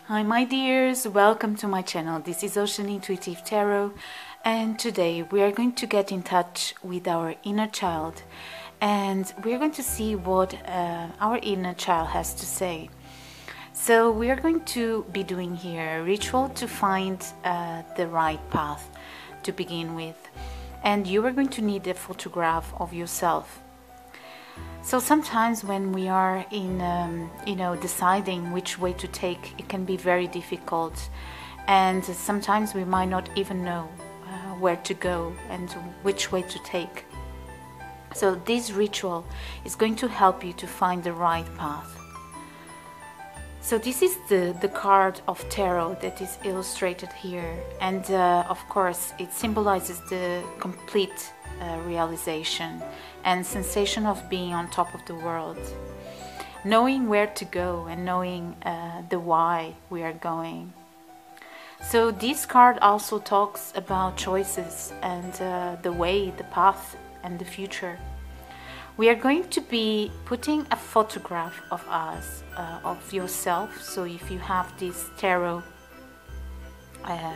Hi my dears, welcome to my channel. This is Ocean Intuitive Tarot, and today we are going to get in touch with our inner child, and we're going to see what our inner child has to say. So we are going to be doing here a ritual to find the right path to begin with, and you are going to need a photograph of yourself. So sometimes when we are in, deciding which way to take, it can be very difficult, and sometimes we might not even know where to go and which way to take. So this ritual is going to help you to find the right path. So this is the card of tarot that is illustrated here, and of course it symbolizes the complete realization and sensation of being on top of the world, knowing where to go and knowing the why we are going. So this card also talks about choices and the way, the path and the future. We are going to be putting a photograph of us, of yourself. So if you have this tarot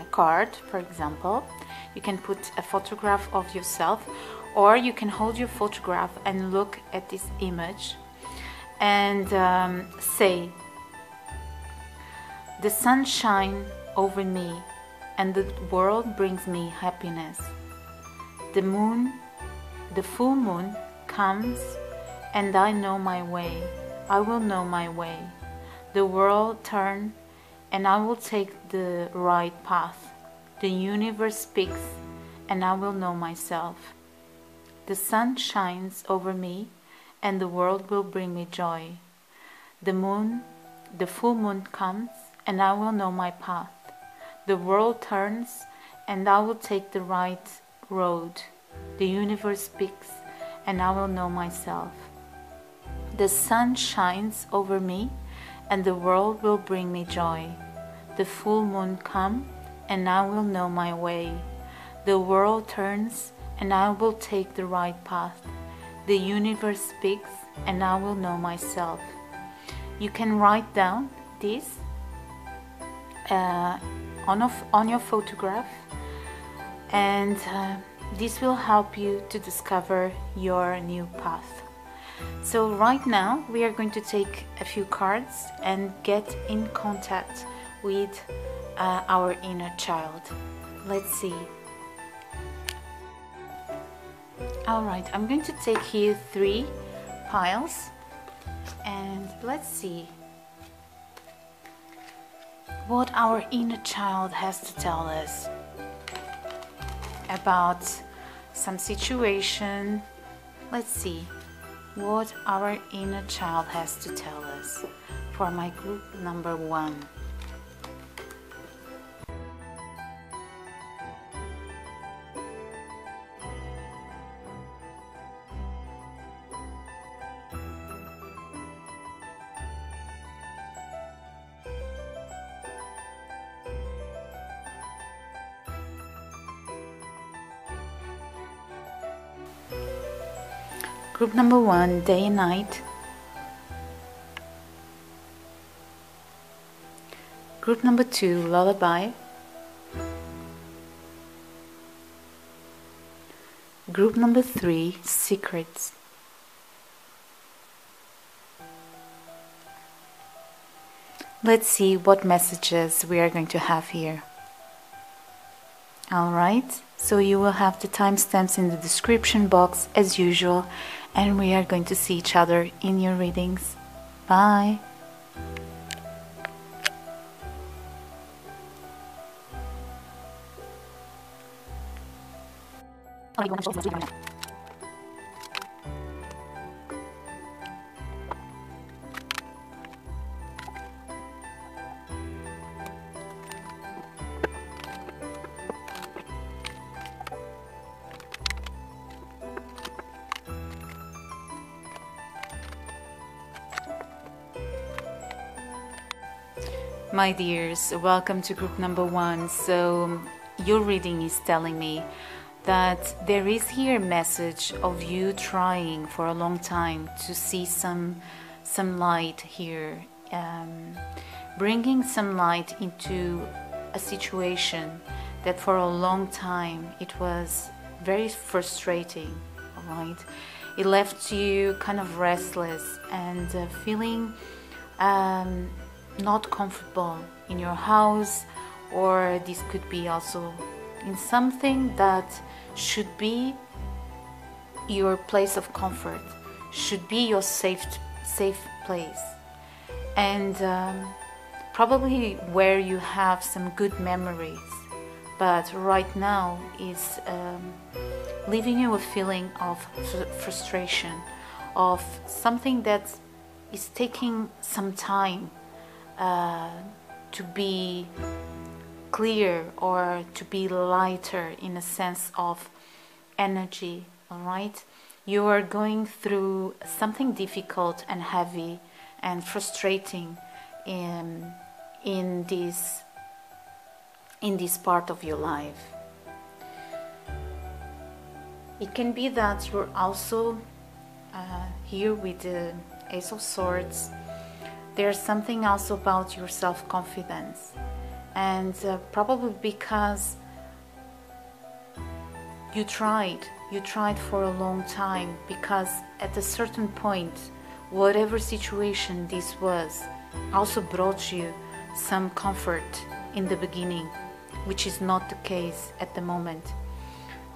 card, for example, you can put a photograph of yourself, or you can hold your photograph and look at this image and say, "The sun shines over me and the world brings me happiness. The moon, the full moon comes and I know my way. I will know my way. The world turns and I will take the right path. The universe speaks and I will know myself. The sun shines over me and the world will bring me joy. The moon, the full moon comes and I will know my path. The world turns and I will take the right road. The universe speaks and I will know myself. The sun shines over me and the world will bring me joy. The full moon comes and I will know my way. The world turns and I will take the right path. The universe speaks and I will know myself." You can write down this on your photograph, and this will help you to discover your new path. So right now we are going to take a few cards and get in contact with our inner child. Let's see. Alright, I'm going to take here 3 piles, and let's see what our inner child has to tell us about some situation. Let's see what our inner child has to tell us for my group number 1. Group number 1, day and night. Group number 2, lullaby. Group number 3, secrets. Let's see what messages we are going to have here. Alright, so you will have the timestamps in the description box as usual, and we are going to see each other in your readings. Bye! My dears, welcome to group number 1. So your reading is telling me that there is here a message of you trying for a long time to see some light here bringing some light into a situation that for a long time it was very frustrating, all right? It left you kind of restless and feeling not comfortable in your house, or this could be also in something that should be your place of comfort, should be your safe place, and probably where you have some good memories, but right now is leaving you a feeling of frustration, of something that is taking some time to be clear or to be lighter in a sense of energy, all right? You are going through something difficult and heavy and frustrating in this part of your life. It can be that you're also here with the Ace of Swords. There's something also about your self-confidence, and probably because you tried for a long time, because at a certain point, whatever situation this was also brought you some comfort in the beginning, which is not the case at the moment.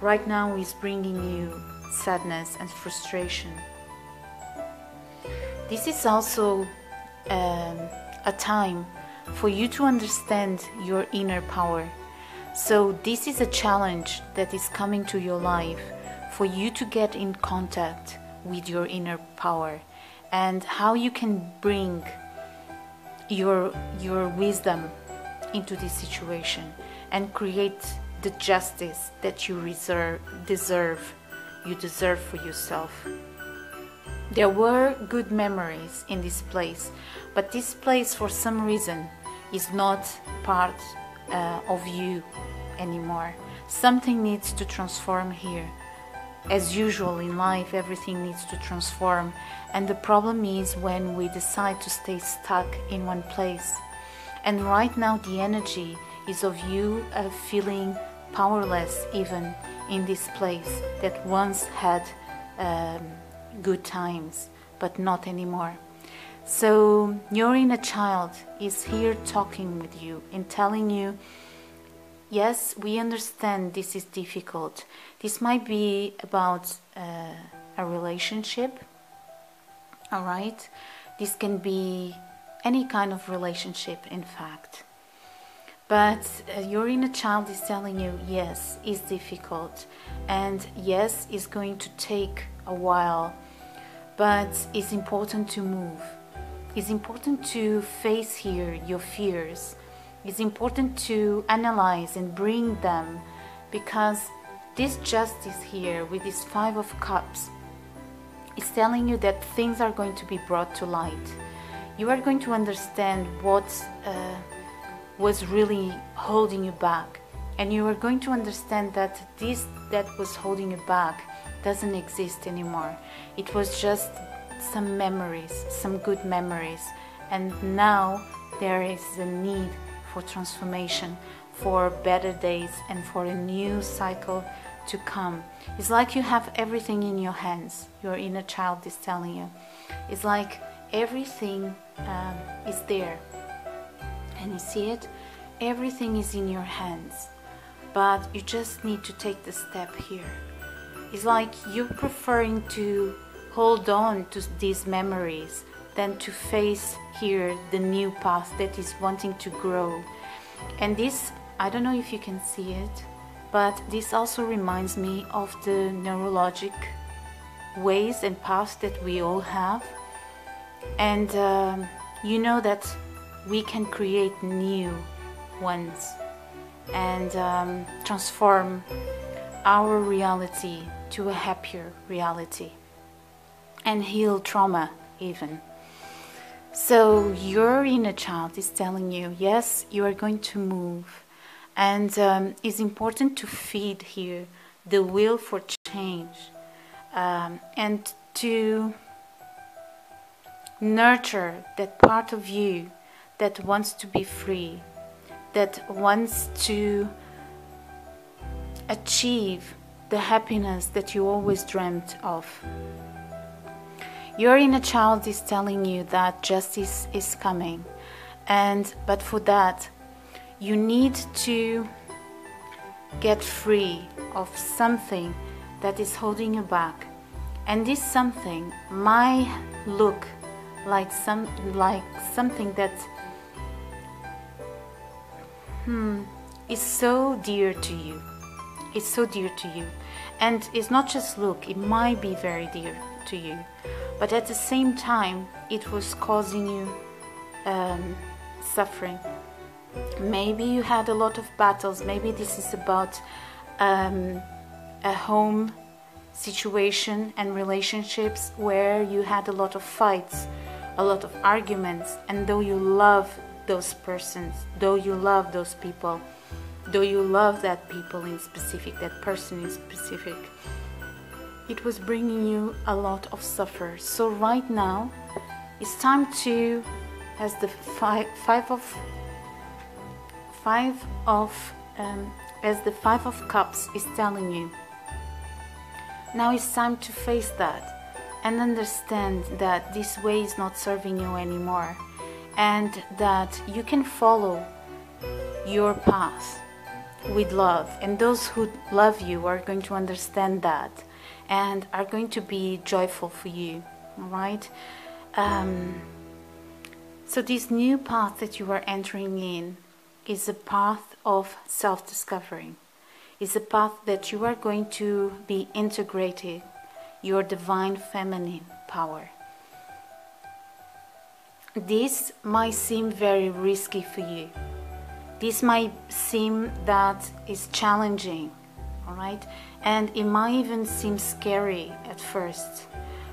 Right now is bringing you sadness and frustration. This is also a time for you to understand your inner power. So this is a challenge that is coming to your life for you to get in contact with your inner power and how you can bring your wisdom into this situation and create the justice that you deserve for yourself. There were good memories in this place, but this place for some reason is not part of you anymore. Something needs to transform here. As usual in life, everything needs to transform, and the problem is when we decide to stay stuck in one place. And right now the energy is of you feeling powerless even in this place that once had good times, but not anymore. So your inner child is here talking with you and telling you, yes, we understand this is difficult. This might be about a relationship, all right? This can be any kind of relationship, in fact. But your inner child is telling you, yes, it's difficult, and yes, it's going to take a while, but it's important to move. It's important to face here your fears. It's important to analyze and bring them, because this justice here with this Five of Cups is telling you that things are going to be brought to light. You are going to understand what was really holding you back, and you are going to understand that this that was holding you back doesn't exist anymore. It was just some memories, some good memories, and now there is a need for transformation, for better days, and for a new cycle to come. It's like you have everything in your hands. Your inner child is telling you. It's like everything is there. And you see it? Everything is in your hands. But you just need to take the step here. It's like you're preferring to hold on to these memories than to face here the new path that is wanting to grow. And this, I don't know if you can see it, but this also reminds me of the neurologic ways and paths that we all have. And you know that we can create new ones and transform our reality to a happier reality and heal trauma even. So your inner child is telling you, yes, you are going to move, and it's important to feed here the will for change, and to nurture that part of you that wants to be free, that wants to achieve the happiness that you always dreamt of. Your inner child is telling you that justice is coming, but for that you need to get free of something that is holding you back. And this something might look like something that is so dear to you. It's so dear to you, and it's not just look, it might be very dear to you, but at the same time it was causing you suffering. Maybe you had a lot of battles. Maybe this is about a home situation and relationships where you had a lot of fights, a lot of arguments, and though you love those persons, though you love those people, though you love that people in specific, that person in specific, it was bringing you a lot of suffer. So right now it's time to, as the five of cups is telling you, now it's time to face that and understand that this way is not serving you anymore, and that you can follow your path with love, and those who love you are going to understand that and are going to be joyful for you. All right? So this new path that you are entering in is a path of self-discovery. It's a path that you are going to be integrating your divine feminine power. This might seem very risky for you. This might seem that it's challenging, all right? And it might even seem scary at first,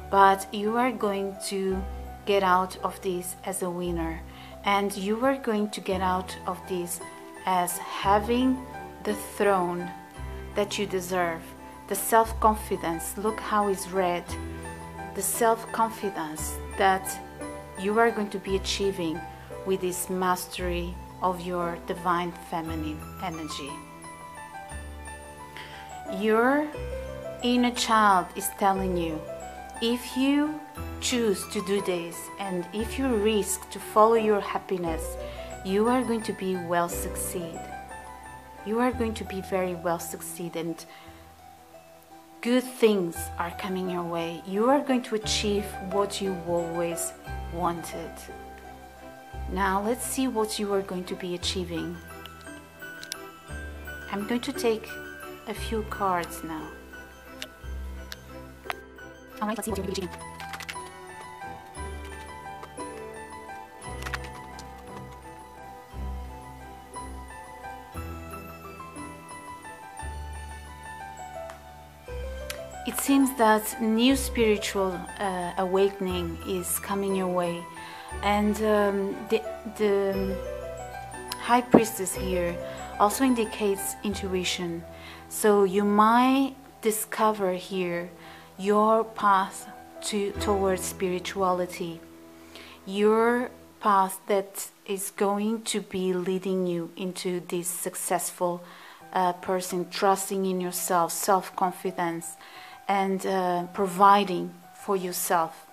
but you are going to get out of this as a winner, and you are going to get out of this as having the throne that you deserve, the self-confidence. Look how it's red. The self-confidence that you are going to be achieving with this mastery of your divine feminine energy. Your inner child is telling you, if you choose to do this and if you risk to follow your happiness, you are going to be well succeed. You are going to be very well succeed, and good things are coming your way. You are going to achieve what you always wanted. Now let's see what you are going to be achieving. I'm going to take a few cards now. Alright, let's see what you're going to be achieving. It seems that new spiritual awakening is coming your way, and the High Priestess here also indicates intuition. So you might discover here your path towards spirituality, your path that is going to be leading you into this successful person, trusting in yourself, self-confidence, and providing for yourself.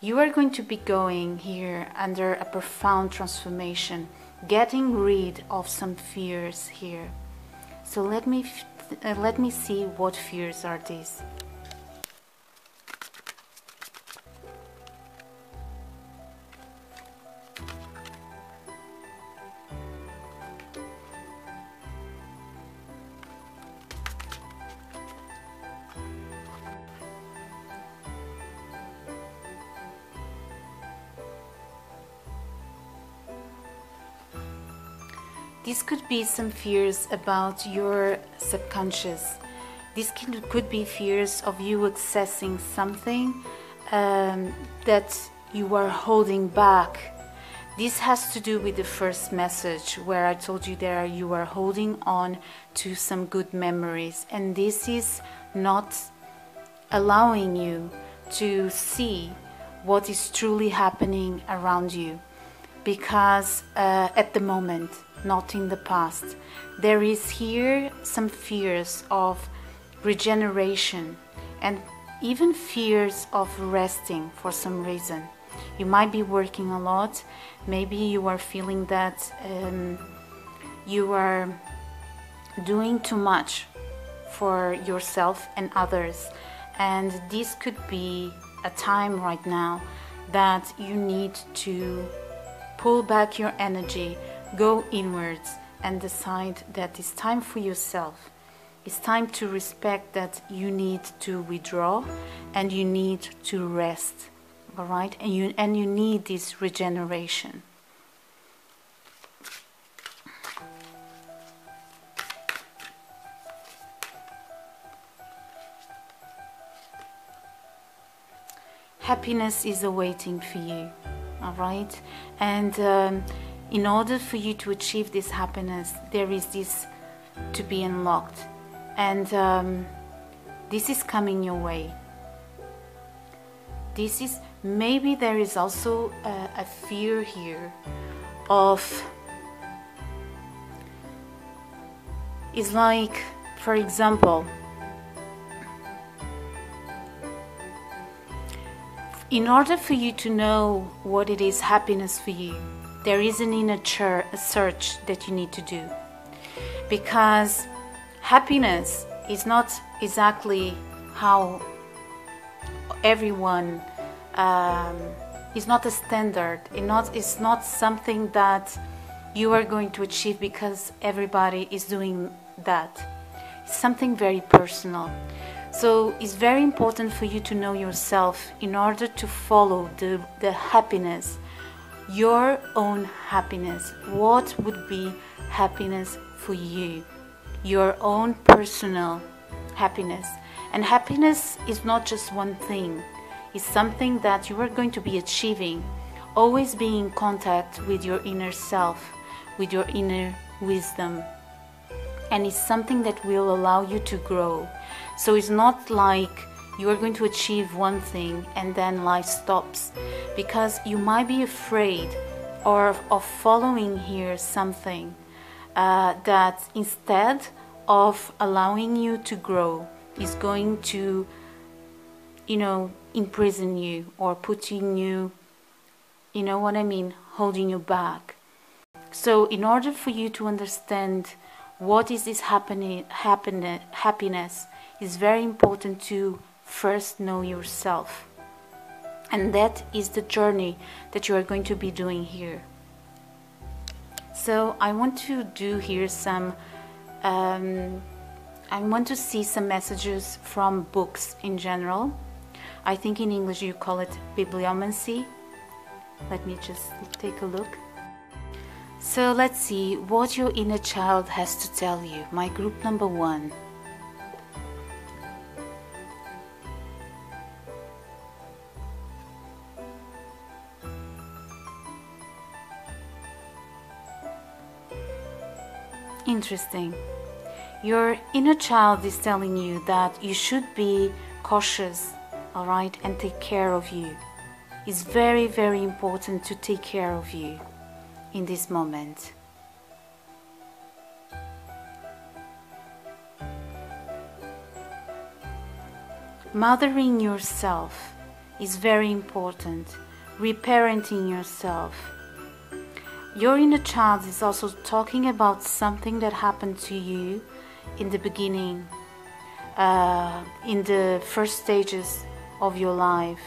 You are going to be going here under a profound transformation, getting rid of some fears here. So let me see what fears are these. This could be some fears about your subconscious. This could be fears of you accessing something that you are holding back. This has to do with the first message where I told you there you are holding on to some good memories, and this is not allowing you to see what is truly happening around you, because at the moment, not in the past, there is here some fears of regeneration and even fears of resting for some reason. You might be working a lot, maybe you are feeling that you are doing too much for yourself and others, and this could be a time right now that you need to pull back your energy, go inwards and decide that it's time for yourself. It's time to respect that you need to withdraw and you need to rest, all right? And you need this regeneration. Happiness is awaiting for you, all right? And in order for you to achieve this happiness, there is this to be unlocked. And this is coming your way. Maybe there is also a fear here of, it's like, for example, in order for you to know what it is happiness for you, there is an inner search that you need to do. Because happiness is not exactly how everyone, is not a standard. It's not something that you are going to achieve because everybody is doing that. It's something very personal. So it's very important for you to know yourself in order to follow the happiness, your own happiness. What would be happiness for you? Your own personal happiness. And happiness is not just one thing. It's something that you are going to be achieving. Always be in contact with your inner self, with your inner wisdom. And it's something that will allow you to grow. So it's not like you are going to achieve one thing and then life stops, because you might be afraid of following here something that instead of allowing you to grow is going to, imprison you or putting you, what I mean, holding you back. So in order for you to understand what is this happiness, it's very important to first know yourself. And that is the journey that you are going to be doing here. So I want to do here some, I want to see some messages from books in general. I think in English you call it Bibliomancy. Let me just take a look. So let's see what your inner child has to tell you. My group number 1. Interesting. Your inner child is telling you that you should be cautious, all right, and take care of you. It's very, very important to take care of you in this moment. Mothering yourself is very important. Reparenting yourself. Your inner child is also talking about something that happened to you in the beginning, in the first stages of your life.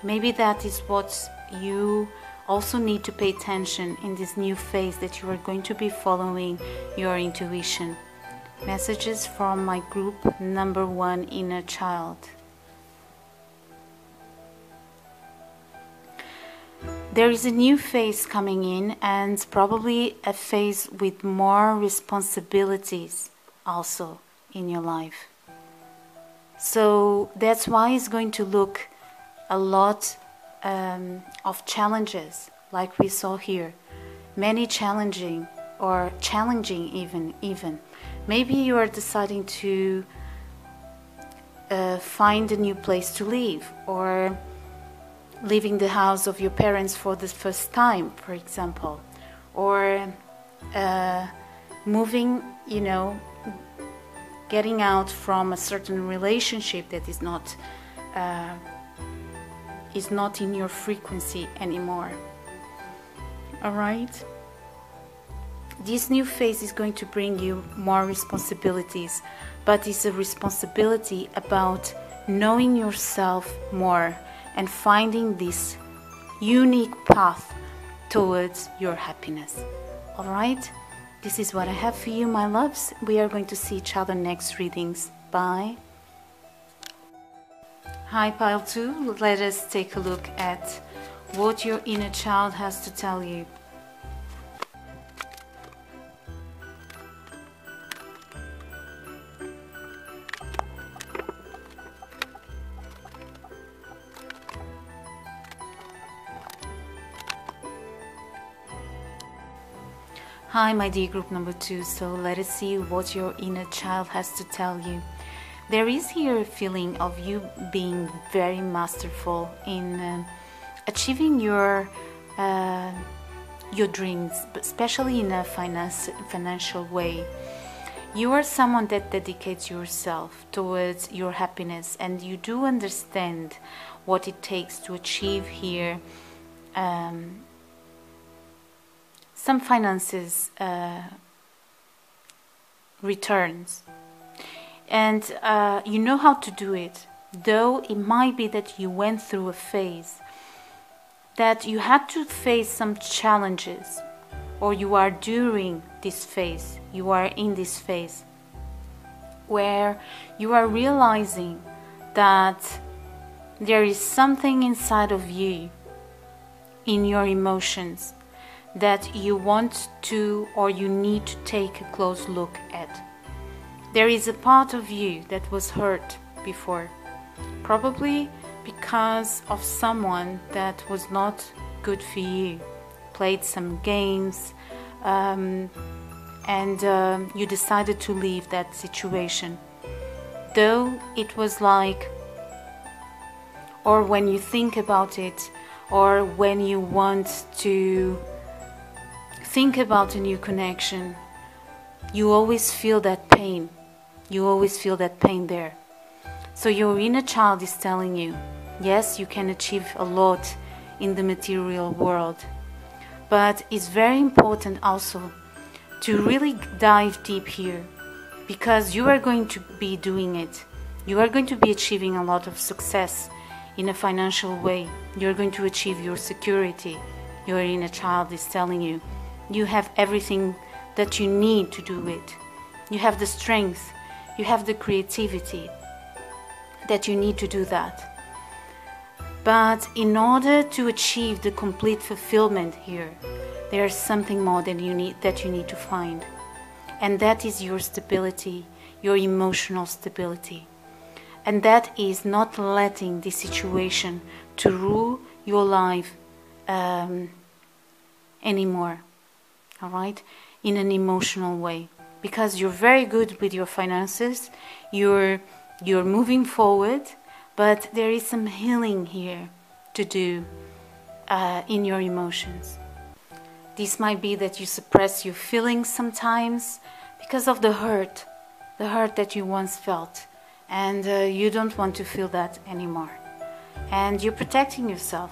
Maybe that is what you also need to pay attention in this new phase that you are going to be following your intuition. Messages from my group number 1, inner child. There is a new phase coming in, and probably a phase with more responsibilities also in your life. So that's why it's going to look a lot of challenges, like we saw here. Many challenging or challenging even. Maybe you are deciding to find a new place to live, or leaving the house of your parents for the first time, for example, or moving, getting out from a certain relationship that is not in your frequency anymore. All right? This new phase is going to bring you more responsibilities, but it's a responsibility about knowing yourself more and finding this unique path towards your happiness. All right? This is what I have for you, my loves. We are going to see each other next readings. Bye. Hi, Pile 2. Let us take a look at what your inner child has to tell you. Hi, my dear group number 2. So let us see what your inner child has to tell you. There is here a feeling of you being very masterful in achieving your dreams, but especially in a financial way. You are someone that dedicates yourself towards your happiness, and you do understand what it takes to achieve here some finances returns, and you know how to do it, though it might be that you went through a phase that you had to face some challenges, or you are during this phase, you are in this phase where you are realizing that there is something inside of you, in your emotions, that you want to or you need to take a close look at. There is a part of you that was hurt before, probably because of someone that was not good for you, played some games, and you decided to leave that situation. Though it was like, or when you think about it, or when you want to think about a new connection, you always feel that pain. You always feel that pain there. So your inner child is telling you, yes, you can achieve a lot in the material world, but it's very important also to really dive deep here, because you are going to be doing it. You are going to be achieving a lot of success in a financial way. You're going to achieve your security. Your inner child is telling you, you have everything that you need to do it. You have the strength, you have the creativity that you need to do that. But in order to achieve the complete fulfillment here, there's something more that you need to find. And that is your stability, your emotional stability. And that is not letting this situation to rule your life anymore. All right, in an emotional way, because you're very good with your finances, you're moving forward, but there is some healing here to do in your emotions. This might be that you suppress your feelings sometimes because of the hurt that you once felt, and you don't want to feel that anymore, and you're protecting yourself.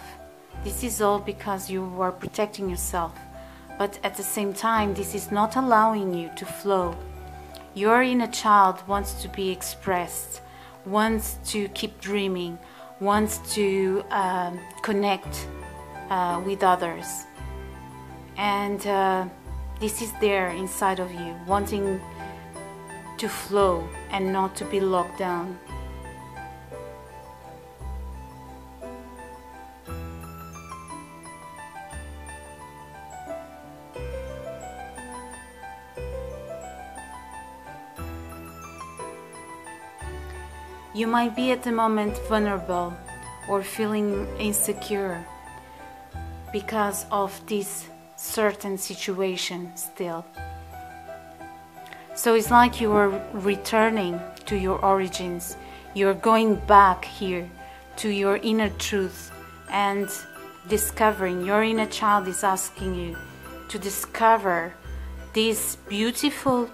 This is all because you are protecting yourself. But at the same time, this is not allowing you to flow. Your inner child wants to be expressed, wants to keep dreaming, wants to connect with others. And this is there inside of you, wanting to flow and not to be locked down. You might be at the moment vulnerable or feeling insecure because of this certain situation still. So it's like you are returning to your origins. You're going back here to your inner truth and discovering. Your inner child is asking you to discover this beautiful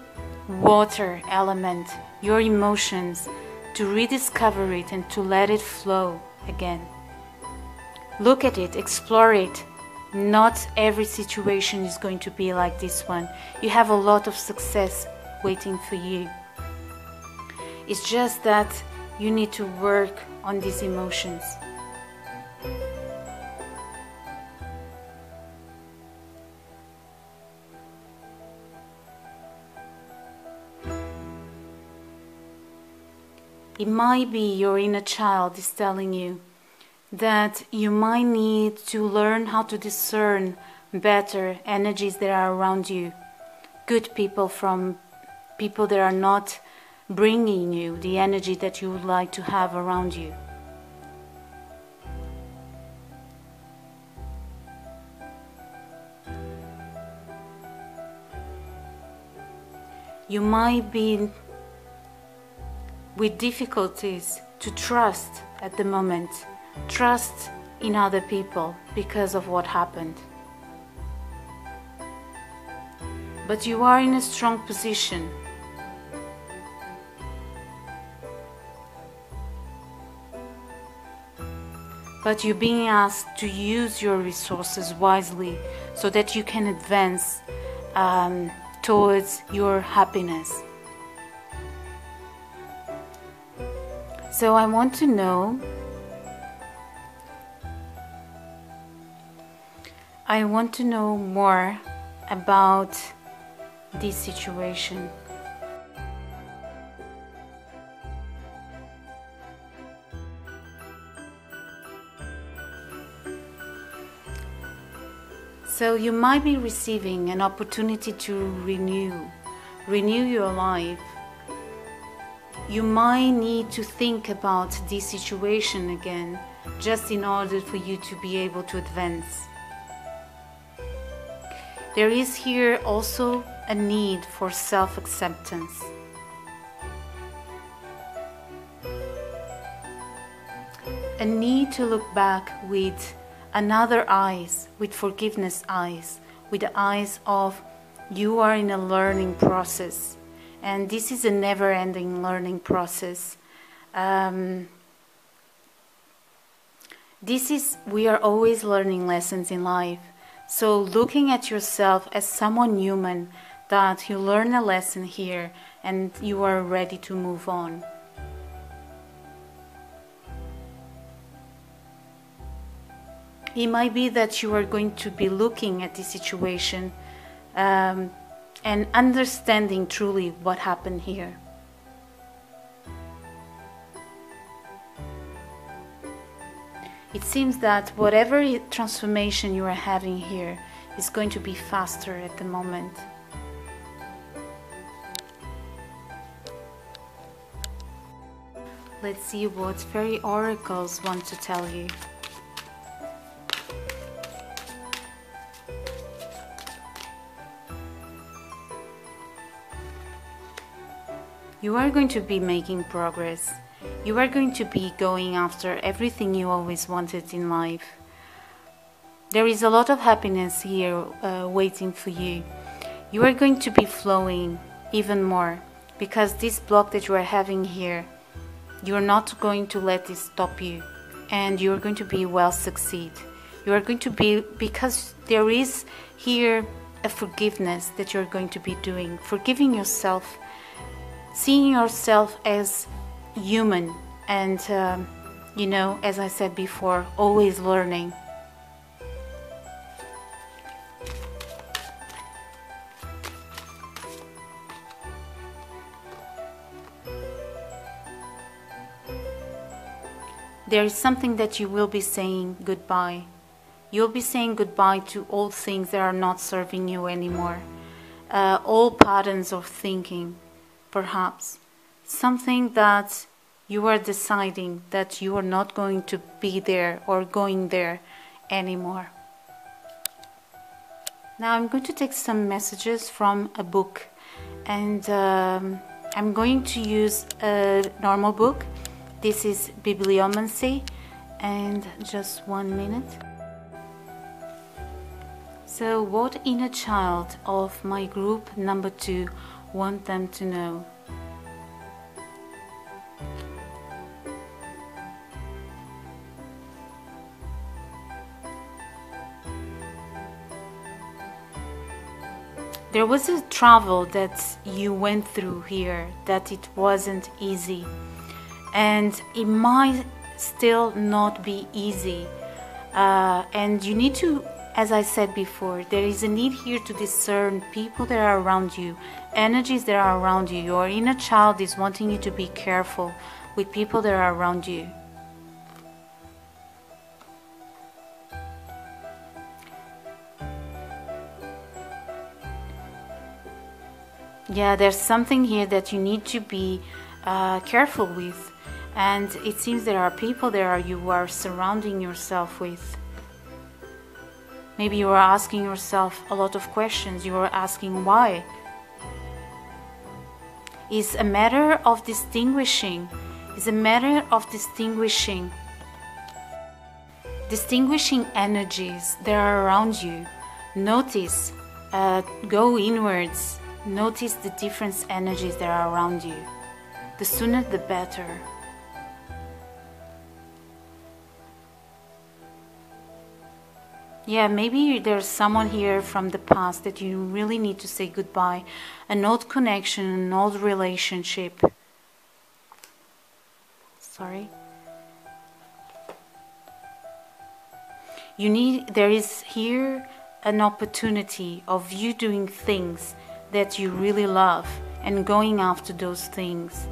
water element, your emotions, to rediscover it and to let it flow again. Look at it, explore it. Not every situation is going to be like this one. You have a lot of success waiting for you. It's just that you need to work on these emotions. It might be your inner child is telling you that you might need to learn how to discern better energies that are around you. Good people from people that are not bringing you the energy that you would like to have around you. You might be with difficulties to trust at the moment, trust in other people because of what happened. But you are in a strong position. But you're being asked to use your resources wisely so that you can advance towards your happiness. So I want to know, more about this situation. So you might be receiving an opportunity to renew your life. You might need to think about this situation again, just in order for you to be able to advance. There is here also a need for self-acceptance. A need to look back with another eyes, with forgiveness eyes, with the eyes of you are in a learning process. And this is a never-ending learning process. We are always learning lessons in life. So looking at yourself as someone human, that you learn a lesson here and you are ready to move on. It might be that you are going to be looking at this situation and understanding truly what happened here. It seems that whatever transformation you are having here is going to be faster at the moment. Let's see what fairy oracles want to tell you. You are going to be making progress. You are going to be going after everything you always wanted in life. There is a lot of happiness here waiting for you. You are going to be flowing even more, because this block that you are having here, you are not going to let this stop you, and you are going to be well succeed. You are going to be, because there is here a forgiveness that you are going to be doing, forgiving yourself, seeing yourself as human, and you know, as I said before, always learning. There is something that you will be saying goodbye. You'll be saying goodbye to all things that are not serving you anymore. All patterns of thinking, perhaps. Something that you are deciding that you are not going to be there or going there anymore. Now I'm going to take some messages from a book, and I'm going to use a normal book. This is Bibliomancy, and just 1 minute. So what inner child of my group number 2 want them to know? There was a travel that you went through here, that it wasn't easy, and it might still not be easy, and you need to, as I said before, there is a need here to discern people that are around you, energies that are around you. Your inner child is wanting you to be careful with people that are around you. Yeah, there's something here that you need to be careful with, and it seems there are people there you are surrounding yourself with. Maybe you are asking yourself a lot of questions. You are asking why. It's a matter of distinguishing. It's a matter of distinguishing energies that are around you. Notice, go inwards. Notice the different energies that are around you. The sooner the better. Yeah, maybe there's someone here from the past that you really need to say goodbye. An old connection, an old relationship. Sorry. There is here an opportunity of you doing things that you really love and going after those things.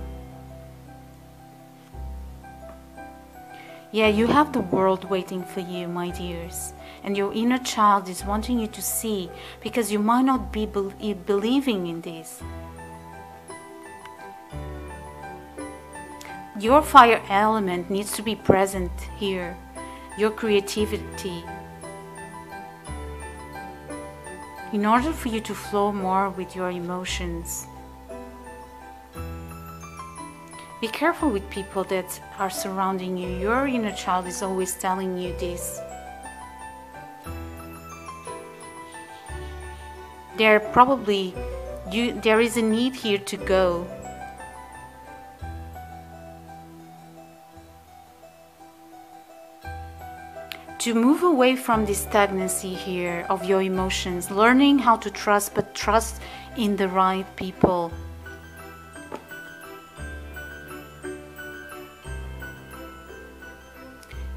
Yeah, you have the world waiting for you, my dears, and your inner child is wanting you to see, because you might not be believing in this. Your fire element needs to be present here, your creativity, in order for you to flow more with your emotions. Be careful with people that are surrounding you. Your inner child is always telling you this. There is a need here to go. To move away from the stagnancy here of your emotions, learning how to trust, but trust in the right people.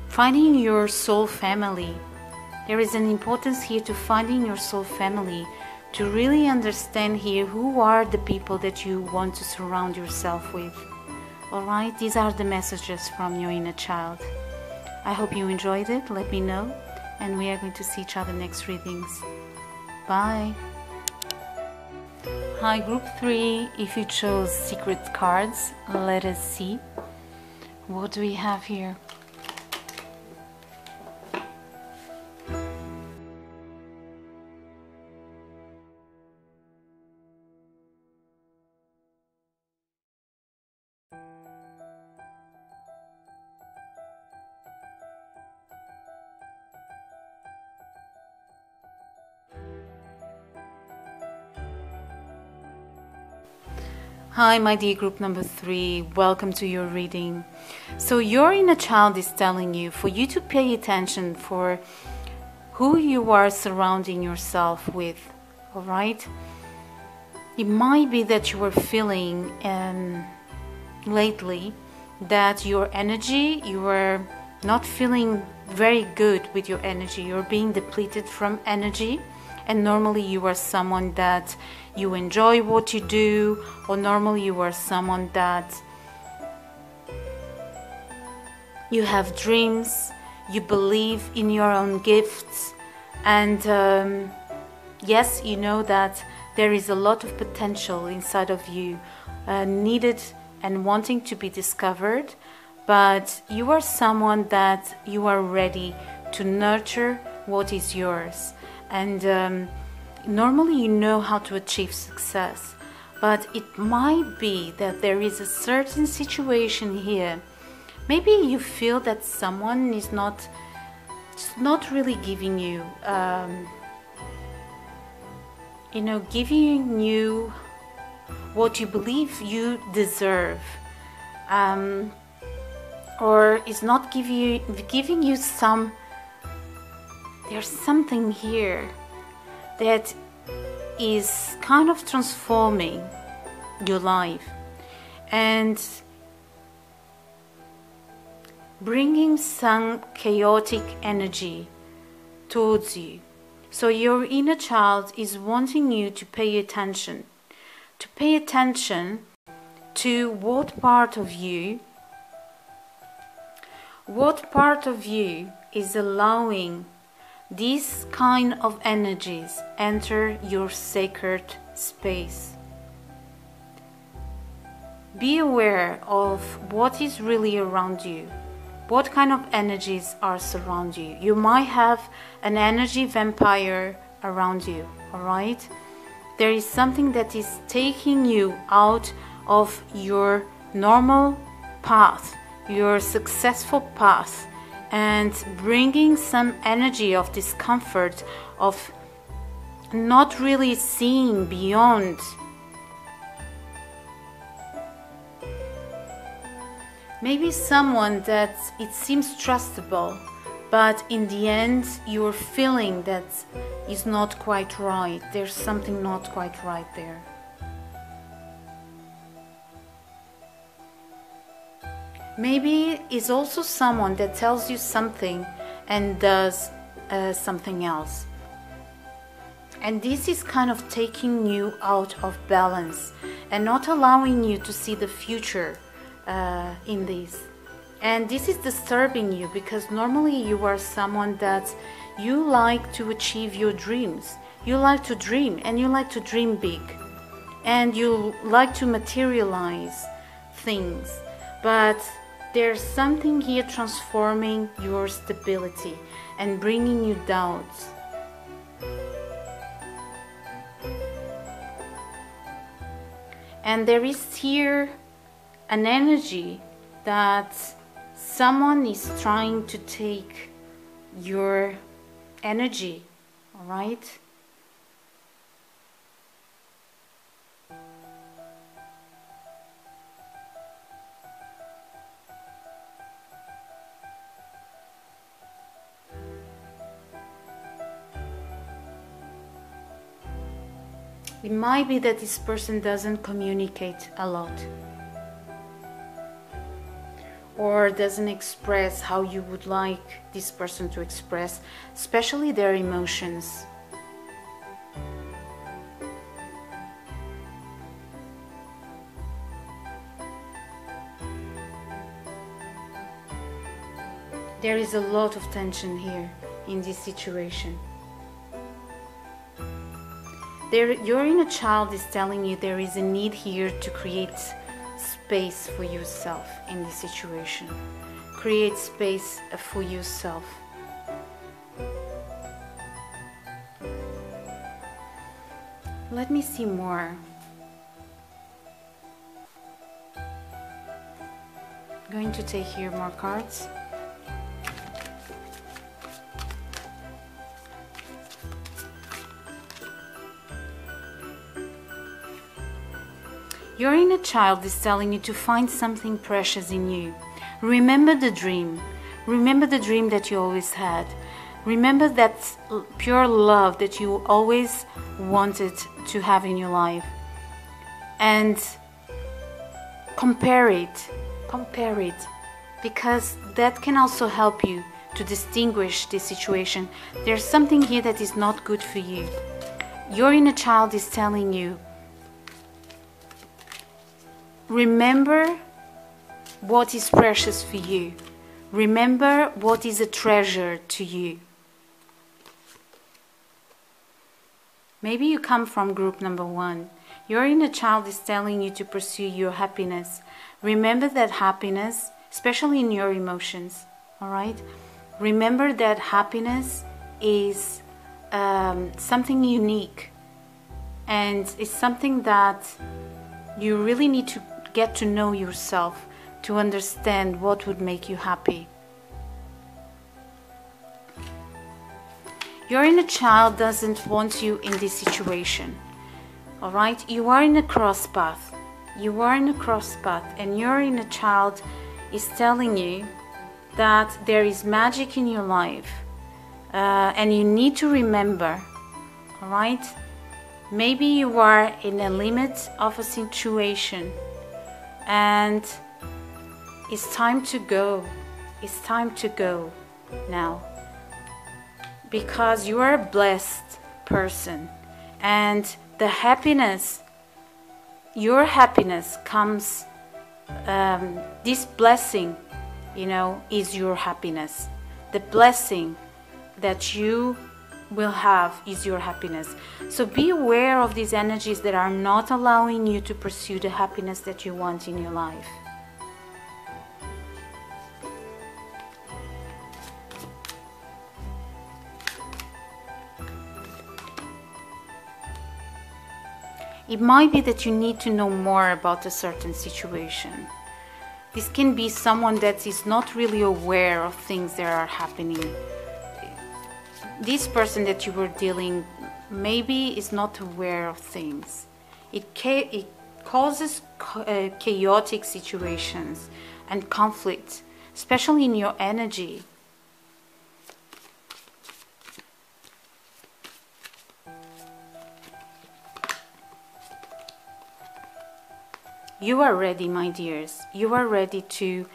Finding your soul family. There is an importance here to finding your soul family, to really understand here who are the people that you want to surround yourself with. Alright, these are the messages from your inner child. I hope you enjoyed it. Let me know, and we are going to see each other next readings. Bye. Hi, group 3. If you chose secret cards, let us see. What do we have here? Hi, my dear group number 3, welcome to your reading. So your inner child is telling you for you to pay attention for who you are surrounding yourself with, alright? It might be that you are feeling lately that your energy, you are not feeling very good with your energy, you're being depleted from energy. And normally you are someone that you enjoy what you do, or normally you are someone that you have dreams, you believe in your own gifts, and yes, you know that there is a lot of potential inside of you, needed and wanting to be discovered, but you are someone that you are ready to nurture what is yours. And normally you know how to achieve success, but it might be that there is a certain situation here. Maybe you feel that someone is not really giving you, giving you what you believe you deserve, or is not giving you some. There's something here that is kind of transforming your life and bringing some chaotic energy towards you. So your inner child is wanting you to pay attention to what part of you is allowing these kind of energies enter your sacred space. Be aware of what is really around you, what kind of energies are surround you. You might have an energy vampire around you, alright? There is something that is taking you out of your normal path, your successful path, and bringing some energy of discomfort, of not really seeing beyond. Maybe someone that it seems trustable, but in the end you're feeling that is not quite right. There's something not quite right there. Maybe it's also someone that tells you something and does something else. And this is kind of taking you out of balance and not allowing you to see the future in this. And this is disturbing you because normally you are someone that you like to achieve your dreams. You like to dream, and you like to dream big. And you like to materialize things. But there's something here transforming your stability and bringing you doubts. And there is here an energy that someone is trying to take your energy, all right? It might be that this person doesn't communicate a lot, or doesn't express how you would like this person to express, especially their emotions. There is a lot of tension here in this situation. Your inner child is telling you there is a need here to create space for yourself in this situation. Create space for yourself. Let me see more. I'm going to take here more cards. Your inner child is telling you to find something precious in you. Remember the dream. Remember the dream that you always had. Remember that pure love that you always wanted to have in your life. And compare it. Compare it. Because that can also help you to distinguish the situation. There's something here that is not good for you. Your inner child is telling you, remember what is precious for you. Remember what is a treasure to you. Maybe you come from group number 1. Your inner child is telling you to pursue your happiness. Remember that happiness, especially in your emotions, all right? Remember that happiness is something unique and it's something that you really need to get to know yourself to understand what would make you happy. Your inner child doesn't want you in this situation. All right? You are in a cross path. You are in a cross path, and your inner child is telling you that there is magic in your life, and you need to remember. All right? Maybe you are in a limit of a situation, and it's time to go. It's time to go now. Because you are a blessed person, and the happiness, your happiness comes, this blessing, you know, is your happiness. The blessing that you will have is your happiness. So be aware of these energies that are not allowing you to pursue the happiness that you want in your life. It might be that you need to know more about a certain situation. This can be someone that is not really aware of things that are happening. This person that you were dealing maybe is not aware of things. It causes chaotic situations and conflict, especially in your energy. You are ready, my dears. You are ready to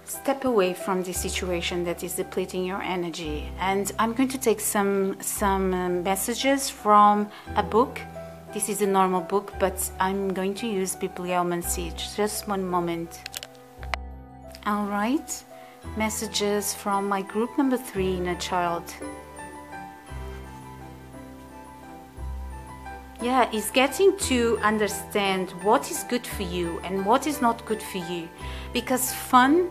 step away from this situation that is depleting your energy. And I'm going to take some messages from a book. This is a normal book, but I'm going to use Bibliomancy. Just one moment. All right. Messages from my group number 3, Inner Child. Yeah, it's getting to understand what is good for you and what is not good for you. Because fun,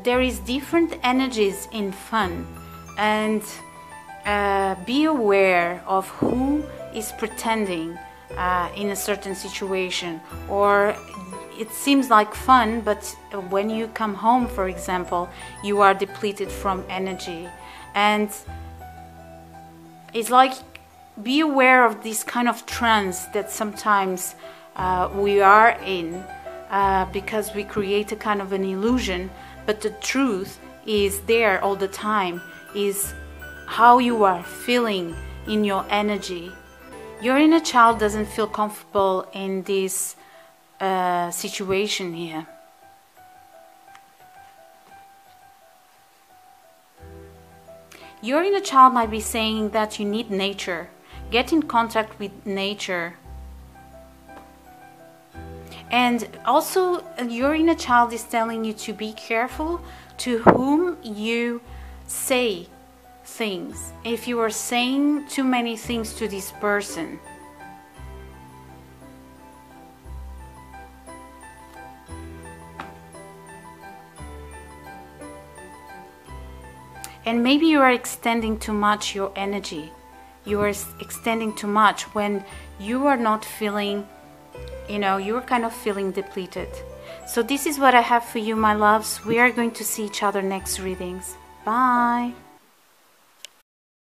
there is different energies in fun. And be aware of who is pretending in a certain situation. Or it seems like fun, but when you come home, for example, you are depleted from energy. And it's like, be aware of this kind of trance that sometimes we are in, because we create a kind of an illusion, but the truth is there all the time, is how you are feeling in your energy. Your inner child doesn't feel comfortable in this situation here. Your inner child might be saying that you need nature. Get in contact with nature. And also, your inner child is telling you to be careful to whom you say things. If you are saying too many things to this person, and maybe you are extending too much your energy. You are extending too much when you are not feeling, you know, you're kind of feeling depleted. So this is what I have for you, my loves. We are going to see each other next readings. Bye.